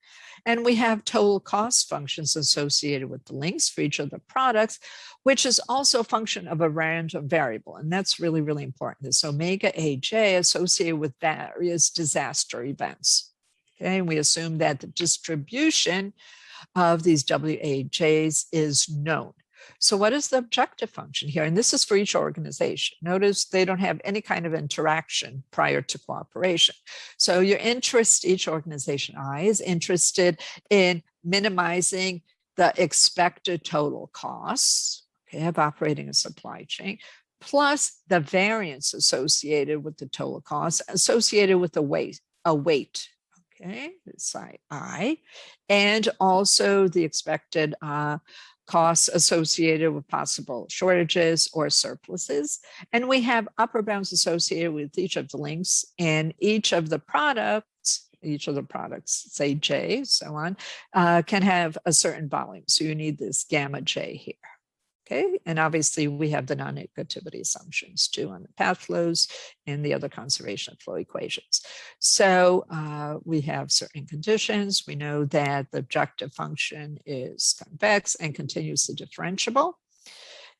And we have total cost functions associated with the links for each of the products, which is also a function of a random variable. And that's really, really important. It's omega AJ associated with various disaster events. Okay, and we assume that the distribution of these WAJs is known. So what is the objective function here? And this is for each organization. Notice they don't have any kind of interaction prior to cooperation. So your interest, each organization I is interested in minimizing the expected total costs, okay, of operating a supply chain, plus the variance associated with the total cost associated with the weight, okay, psi I, and also the expected costs associated with possible shortages or surpluses. And we have upper bounds associated with each of the links, and each of the products, say J, so on, can have a certain volume. So you need this gamma J here. Okay, and obviously we have the non-negativity assumptions too on the path flows and the other conservation of flow equations. So we have certain conditions. We know that the objective function is convex and continuously differentiable.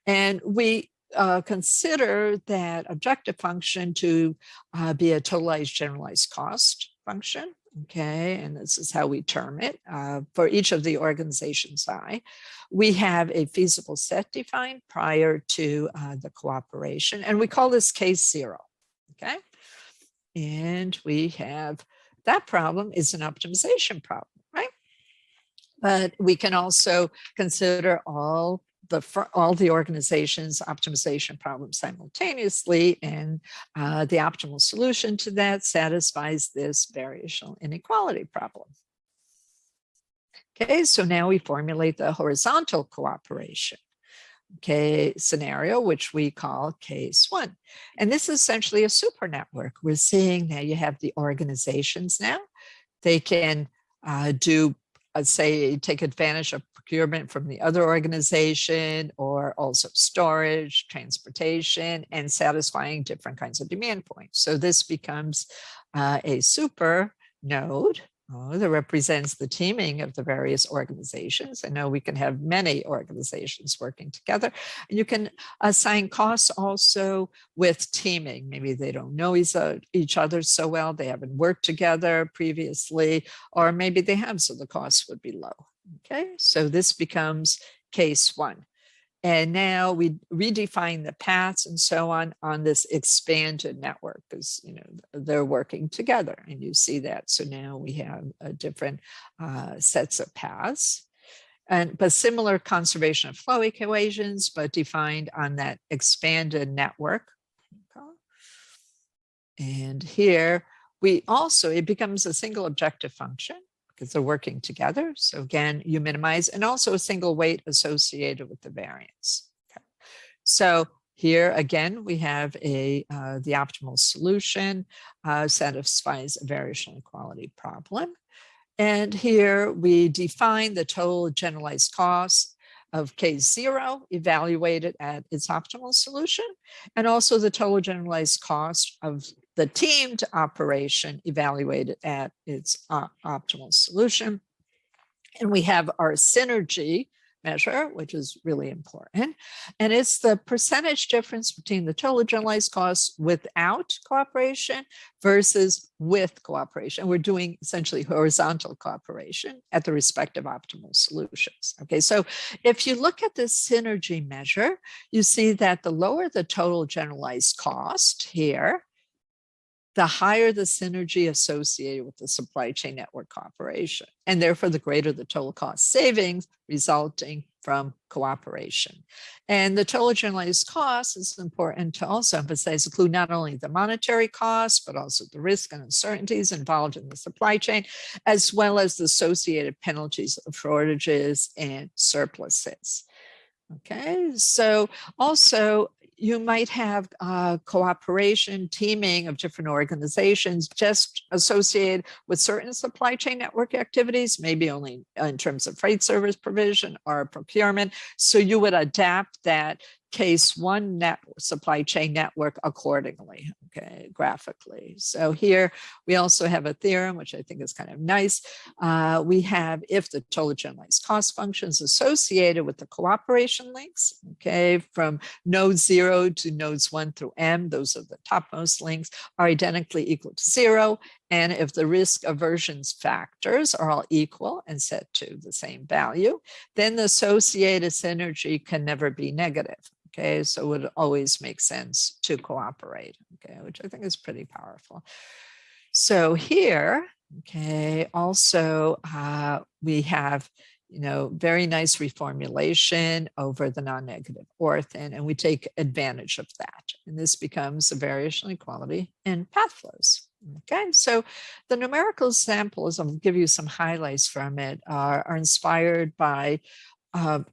And we consider that objective function to be a totalized generalized cost function. Okay, and this is how we term it for each of the organizations I. We have a feasible set defined prior to the cooperation, and we call this case 0. Okay, and we have that problem is an optimization problem, right? But we can also consider all the organization's optimization problems simultaneously, and the optimal solution to that satisfies this variational inequality problem. Okay, so now we formulate the horizontal cooperation, okay, scenario, which we call case 1. And this is essentially a super network. We're seeing that you have the organizations now. They can say, take advantage of procurement from the other organization, or also storage, transportation, and satisfying different kinds of demand points. So this becomes a super node that represents the teaming of the various organizations. I know we can have many organizations working together. And you can assign costs also with teaming. Maybe they don't know each other so well, they haven't worked together previously, or maybe they have, so the costs would be low. Okay, so this becomes case 1. And now we redefine the paths and so on this expanded network, because they're working together, and you see that. So now we have different sets of paths, but similar conservation of flow equations, but defined on that expanded network. Okay. And here it becomes a single objective function, because they're working together. So again, you minimize, and also a single weight associated with the variance. Okay. So here again, we have the optimal solution satisfies a variational equality problem. And here we define the total generalized cost of case 0 evaluated at its optimal solution, and also the total generalized cost of the teamed operation evaluated at its optimal solution. And we have our synergy measure, which is really important. And it's the percentage difference between the total generalized costs without cooperation versus with cooperation. We're doing essentially horizontal cooperation at the respective optimal solutions. Okay, so if you look at this synergy measure, you see that the lower the total generalized cost here, the higher the synergy associated with the supply chain network cooperation, and therefore the greater the total cost savings resulting from cooperation. And the total generalized cost is important to also emphasize, include not only the monetary costs, but also the risk and uncertainties involved in the supply chain, as well as the associated penalties of shortages and surpluses. Okay, so also you might have cooperation, teaming of different organizations just associated with certain supply chain network activities, maybe only in terms of freight service provision or procurement. So you would adapt that case 1 supply chain network accordingly, okay, graphically. So here we also have a theorem, which I think is kind of nice. We have if the total generalized cost functions associated with the cooperation links, okay, from node 0 to nodes 1 through m, those are the topmost links, are identically equal to 0. And if the risk aversion factors are all equal and set to the same value, then the associated synergy can never be negative. Okay, so it would always make sense to cooperate, okay, which I think is pretty powerful. So here, okay, also we have, very nice reformulation over the non-negative orthon, and we take advantage of that. And this becomes a variational equality in path flows. Okay, so the numerical samples, I'll give you some highlights from it, are inspired by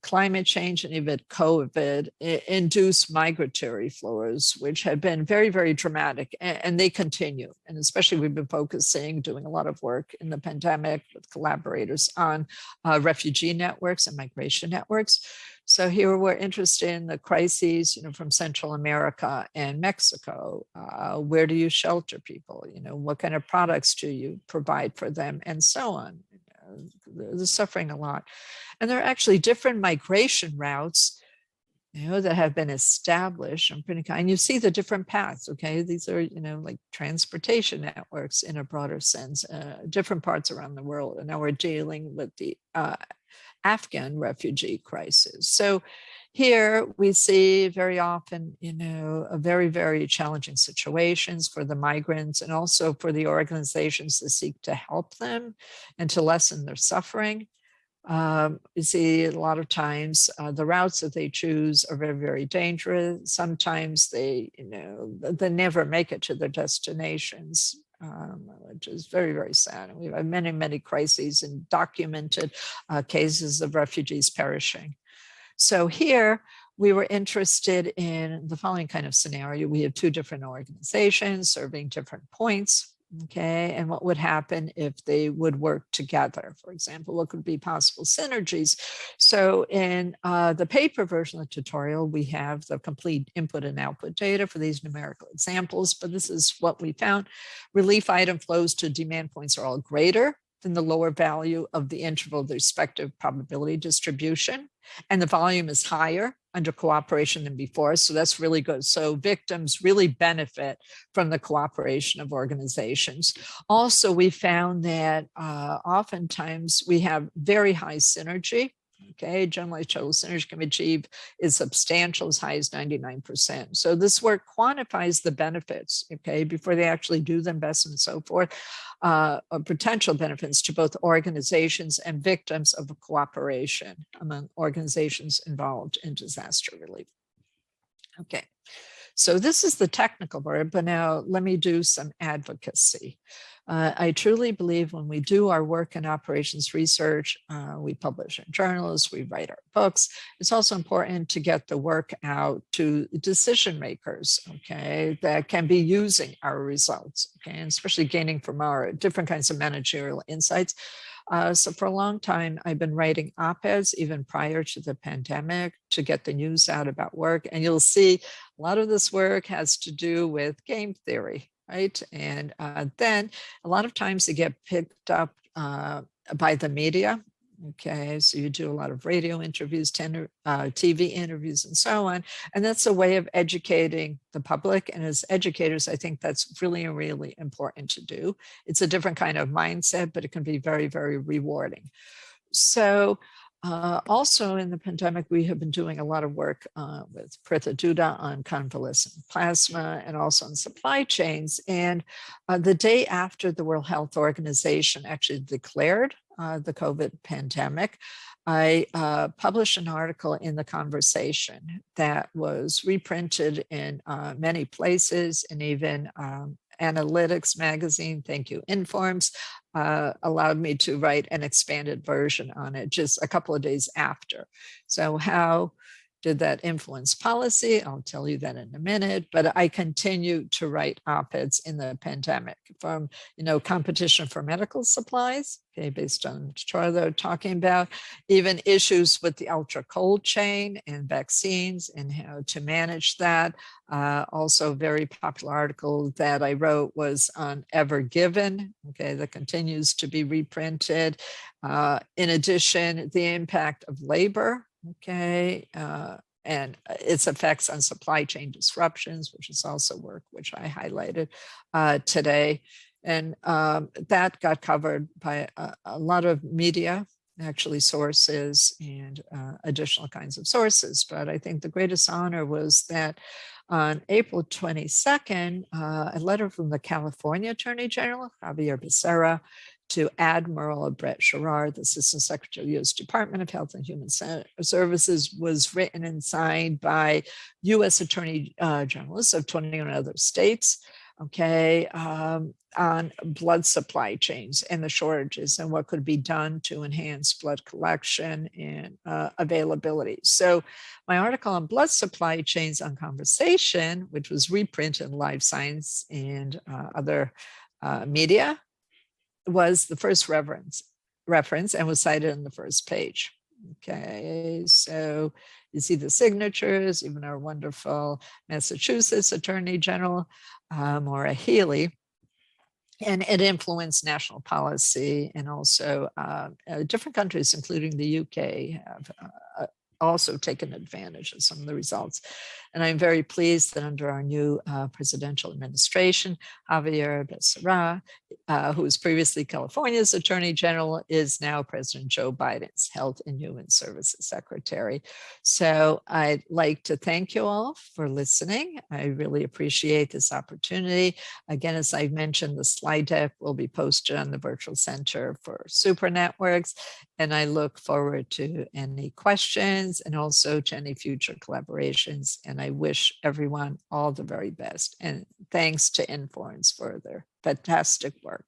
climate change and even COVID induced migratory flows, which have been very, very dramatic, and they continue. And especially we've been doing a lot of work in the pandemic with collaborators on refugee networks and migration networks. So here we're interested in the crises, from Central America and Mexico. Where do you shelter people? What kind of products do you provide for them, and so on. They're suffering a lot. And there are actually different migration routes, that have been established. I'm pretty kind. You see the different paths, okay? These are, like transportation networks in a broader sense, different parts around the world. And now we're dealing with the Afghan refugee crisis. So here we see very often, a very, very challenging situations for the migrants and also for the organizations that seek to help them and to lessen their suffering. You see a lot of times the routes that they choose are very, very dangerous. Sometimes they never make it to their destinations, which is very, very sad. And we've had many, many crises and documented cases of refugees perishing. So here we were interested in the following kind of scenario. We have two different organizations serving different points. Okay, and what would happen if they would work together? For example, what could be possible synergies? So in the paper version of the tutorial, we have the complete input and output data for these numerical examples, but this is what we found. Relief item flows to demand points are all greater than the lower value of the interval of the respective probability distribution, and the volume is higher under cooperation than before. So that's really good. So victims really benefit from the cooperation of organizations. Also, we found that oftentimes we have very high synergy. Okay, generalized total synergy can be achieved is substantial, as high as 99%. So this work quantifies the benefits, okay, before they actually do the investment and so forth, potential benefits to both organizations and victims of cooperation among organizations involved in disaster relief. Okay, so this is the technical part, but now let me do some advocacy. I truly believe when we do our work in operations research, we publish in journals, we write our books, it's also important to get the work out to decision makers, okay, that can be using our results, okay, and especially gaining from our different kinds of managerial insights. So for a long time, I've been writing op-eds even prior to the pandemic to get the news out about work. And you'll see a lot of this work has to do with game theory, right? And then a lot of times they get picked up by the media. Okay, so you do a lot of radio interviews, TV interviews, and so on. And that's a way of educating the public. And as educators, I think that's really, really important to do. It's a different kind of mindset, but it can be very, very rewarding. So also in the pandemic, we have been doing a lot of work with Pritha Duda on convalescent plasma and also on supply chains. And the day after the World Health Organization actually declared the COVID pandemic, I published an article in The Conversation that was reprinted in many places, and even Analytics magazine, thank you, Informs, allowed me to write an expanded version on it just a couple of days after. So how did that influence policy? I'll tell you that in a minute, but I continued to write op-eds in the pandemic from, competition for medical supplies, okay, based on the tutorial they're talking about, even issues with the ultra cold chain and vaccines and how to manage that. Also, a very popular article that I wrote was on Ever Given, okay, that continues to be reprinted. In addition, the impact of labor, okay, and its effects on supply chain disruptions, which is also work which I highlighted today. And that got covered by a lot of media, actually sources and additional kinds of sources. But I think the greatest honor was that on April 22nd, a letter from the California Attorney General, Javier Becerra, to Admiral Brett Sherrard, the Assistant Secretary of the U.S. Department of Health and Human Services, was written and signed by U.S. Attorney Generals of 21 other states, okay, on blood supply chains and the shortages and what could be done to enhance blood collection and availability. So my article on blood supply chains on Conversation, which was reprinted in Life Science and other media, was the first reference and was cited on the first page. Okay, so you see the signatures, even our wonderful Massachusetts Attorney General, Maura Healey, and it influenced national policy, and also different countries, including the UK, have also taken advantage of some of the results. And I'm very pleased that under our new presidential administration, Javier Becerra, who was previously California's Attorney General, is now President Joe Biden's Health and Human Services Secretary. So I'd like to thank you all for listening. I really appreciate this opportunity. Again, as I mentioned, the slide deck will be posted on the Virtual Center for Super Networks, and I look forward to any questions and also to any future collaborations. And I wish everyone all the very best. And thanks to Informs for their fantastic work.